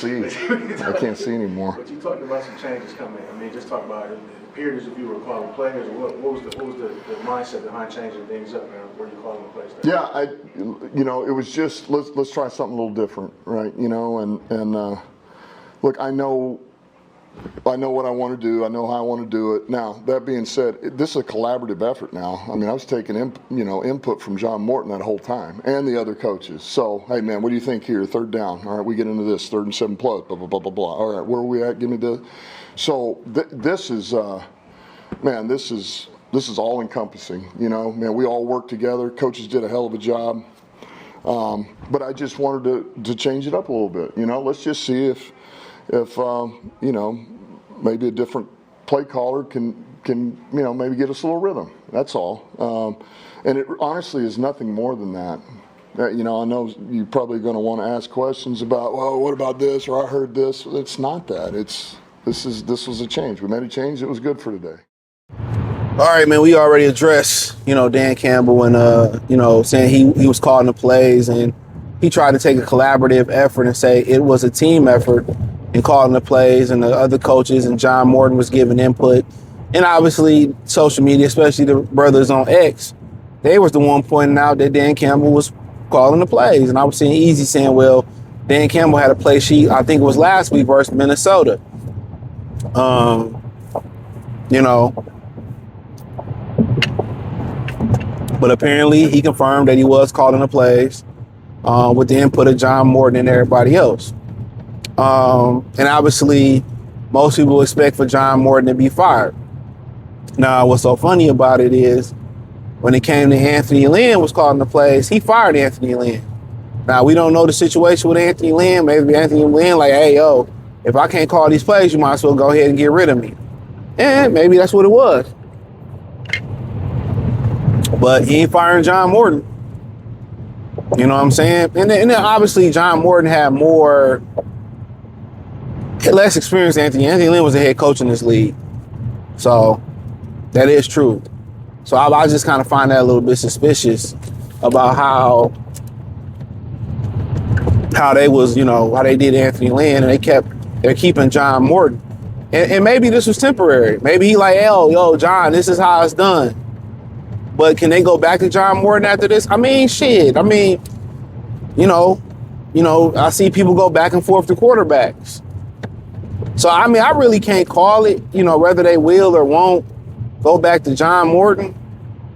see. I can't see anymore. But you talked about some changes coming. I mean, just talk about it. It appeared as if you were calling players. What was the mindset behind changing things up, man? Were you calling the plays? Yeah, it was just let's try something a little different, right? And look, I know what I want to do. I know how I want to do it. Now, that being said, this is a collaborative effort now. I mean, I was taking input from John Morton that whole time and the other coaches. So, hey, man, what do you think here? Third down. All right, we get into this. 3rd and 7 plus, blah, blah, blah, blah, blah. All right, where are we at? Give me this. So this is all encompassing. Man, we all work together. Coaches did a hell of a job. But I just wanted to change it up a little bit. Let's just see if maybe a different play caller can maybe get us a little rhythm. That's all. And it honestly is nothing more than that. I know you're probably going to want to ask questions about, well, what about this, or I heard this. It's not that. This was a change. We made a change. It was good for today. All right, man, we already addressed, Dan Campbell and, saying he was calling the plays, and he tried to take a collaborative effort and say it was a team effort in calling the plays, and the other coaches and John Morton was giving input. And obviously social media, especially the brothers on X, they was the one pointing out that Dan Campbell was calling the plays. And I was seeing Easy saying, well, Dan Campbell had a play sheet, I think it was last week versus Minnesota. But apparently he confirmed that he was calling the plays with the input of John Morton and everybody else. And obviously most people expect for John Morton to be fired. Now, what's so funny about it is when it came to Anthony Lynn was calling the plays, he fired Anthony Lynn. Now, we don't know the situation with Anthony Lynn. Maybe Anthony Lynn like, hey, yo, if I can't call these plays, you might as well go ahead and get rid of me. And maybe that's what it was. But he ain't firing John Morton. You know what I'm saying? And then obviously John Morton had less experience than Anthony. Anthony Lynn was the head coach in this league. So that is true. So I just kind of find that a little bit suspicious about how they was, how they did Anthony Lynn, and they're keeping John Morton. And maybe this was temporary. Maybe he like, yo, John, this is how it's done. But can they go back to John Morton after this? I mean, shit. I mean, I see people go back and forth to quarterbacks. So, I mean, I really can't call it, whether they will or won't go back to John Morton.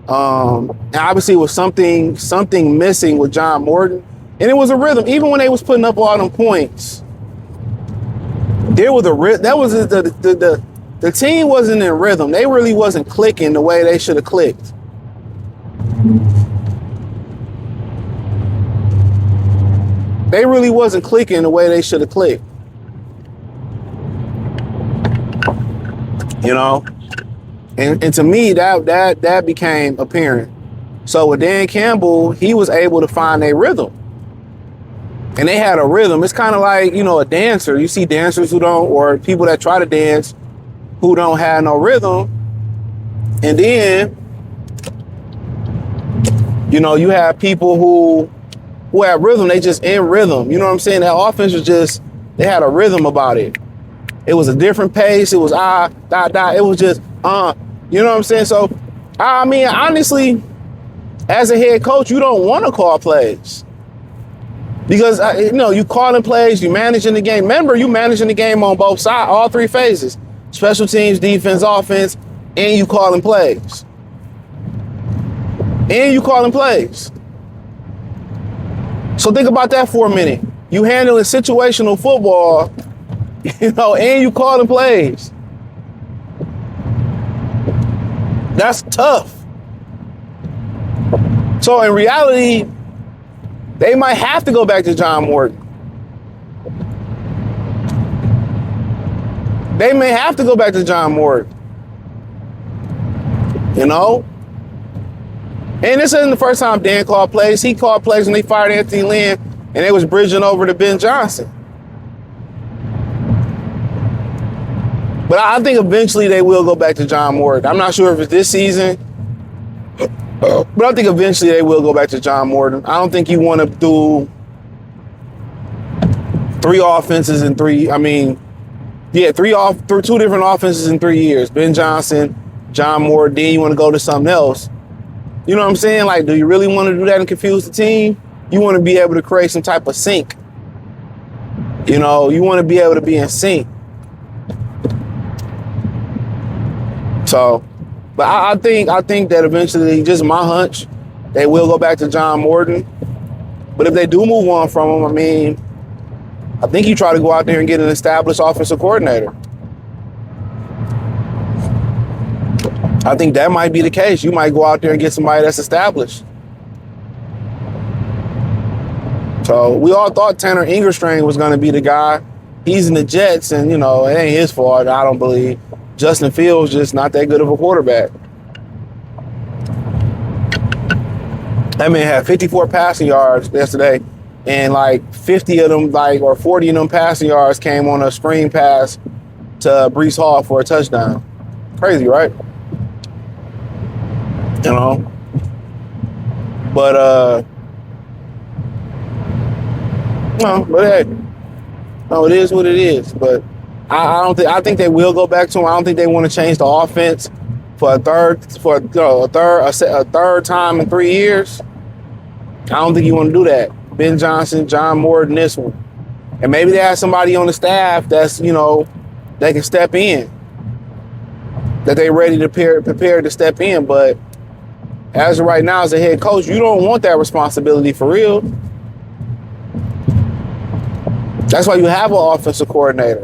And obviously it was something missing with John Morton. And it was a rhythm. Even when they was putting up all them points, there was a rhythm. That was the team wasn't in rhythm. They really wasn't clicking the way they should have clicked. They really wasn't clicking the way they should have clicked. And to me, that became apparent. So with Dan Campbell, he was able to find a rhythm. And they had a rhythm. It's kind of like, a dancer. You see dancers who don't, or people that try to dance who don't have no rhythm. And then, you have people who have rhythm. They just in rhythm. You know what I'm saying? That offense was they had a rhythm about it. It was a different pace. It was It was just, you know what I'm saying? So, I mean, honestly, as a head coach, you don't want to call plays. Because, you calling plays, you managing the game. Remember, you managing the game on both sides, all three phases. Special teams, defense, offense, and you calling plays. So think about that for a minute. You handling situational football, and you calling plays. That's tough. So in reality, they might have to go back to John Morton. They may have to go back to John Morton. And this isn't the first time Dan called plays. He called plays when they fired Anthony Lynn and they was bridging over to Ben Johnson. But I think eventually they will go back to John Morton. I'm not sure if it's this season, but I think eventually they will go back to John Morton. I don't think you want to do Three offenses in three. I mean, yeah, through two different offenses in 3 years. Ben Johnson, John Morton. Then you want to go to something else. You know what I'm saying? Like, do you really want to do that and confuse the team? You want to be able to create some type of sync. You know, you want to be able to be in sync. So, but I think that eventually, just my hunch, they will go back to John Morton. But if they do move on from him, I mean, I think you try to go out there and get an established offensive coordinator. I think that might be the case. You might go out there and get somebody that's established. So we all thought Tanner Ingerstring was going to be the guy. He's in the Jets, and, you know, it ain't his fault, I don't believe. Justin Fields just not that good of a quarterback. That man had 54 passing yards yesterday, and like 50 of them, or 40 of them passing yards came on a screen pass to Breece Hall for a touchdown. Crazy, right? You know? But, no, but hey, no, it is what it is. But I think they will go back to him. I don't think they want to change the offense for a third time in 3 years. I don't think you want to do that. Ben Johnson, John Morton, this one. And maybe they have somebody on the staff that's, you know, they can step in, that they ready to prepare to step in. But as of right now, as a head coach, you don't want that responsibility for real. That's why you have an offensive coordinator.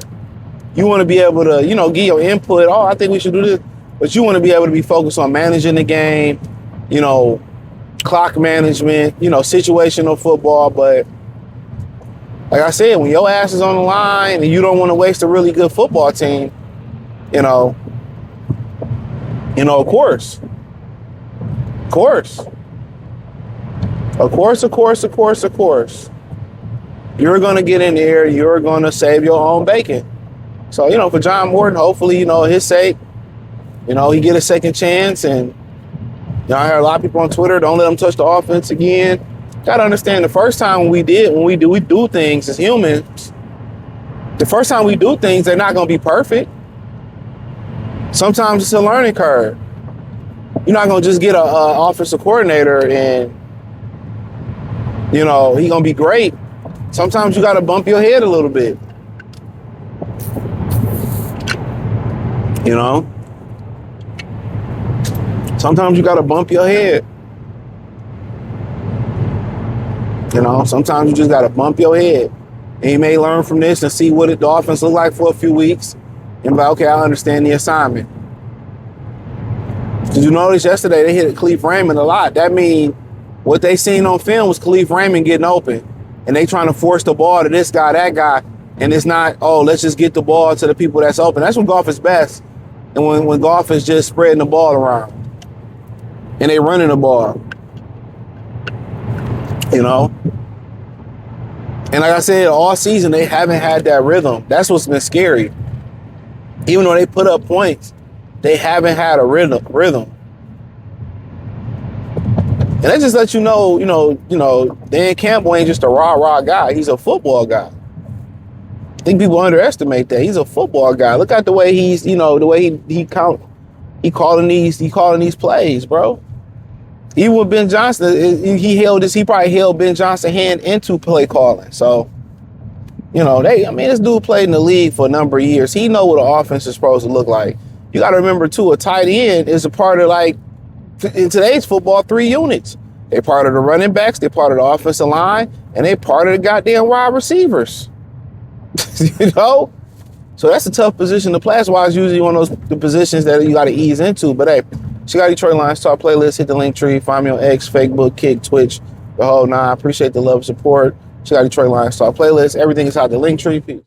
You want to be able to, you know, give your input. Oh, I think we should do this. But you want to be able to be focused on managing the game, you know, clock management, you know, situational football. But like I said, when your ass is on the line and you don't want to waste a really good football team, you know, of course, you're going to get in there. You're going to save your own bacon. So, you know, for John Morton, hopefully, you know, his sake, you know, he get a second chance. And, you know, I heard a lot of people on Twitter, don't let him touch the offense again. Got to understand, the first time we do things as humans, the first time we do things, they're not going to be perfect. Sometimes it's a learning curve. You're not going to just get an offensive coordinator and, you know, he's going to be great. Sometimes you got to bump your head a little bit. You know? Sometimes you got to bump your head. You know, sometimes you just got to bump your head. And you may learn from this and see what the offense look like for a few weeks. And be like, okay, I understand the assignment. Did you notice yesterday they hit Khalif Raymond a lot? That means what they seen on film was Khalif Raymond getting open. And they trying to force the ball to this guy, that guy. And it's not, oh, let's just get the ball to the people that's open. That's when golf is best. And when golf is just spreading the ball around. And they running the ball. You know? And like I said, all season, they haven't had that rhythm. That's what's been scary. Even though they put up points, they haven't had a rhythm. And that just lets you know, Dan Campbell ain't just a rah-rah guy. He's a football guy. I think people underestimate that. He's a football guy. Look at the way he's, you know, the way he calling these plays, bro. Even with Ben Johnson, he probably held Ben Johnson's hand into play calling. So, you know, this dude played in the league for a number of years. He know what an offense is supposed to look like. You got to remember too, a tight end is a part of, like, in today's football, 3 units. They're part of the running backs, they're part of the offensive line, and they're part of the goddamn wide receivers. You know? So that's a tough position to play. That's why it's usually one of the positions that you got to ease into. But hey, she got Detroit Lions Talk playlist. Hit the link tree. Find me on X, Facebook, Kick, Twitch, the whole nine. I appreciate the love and support. She got Detroit Lions Talk playlist. Everything is out the link tree. Peace.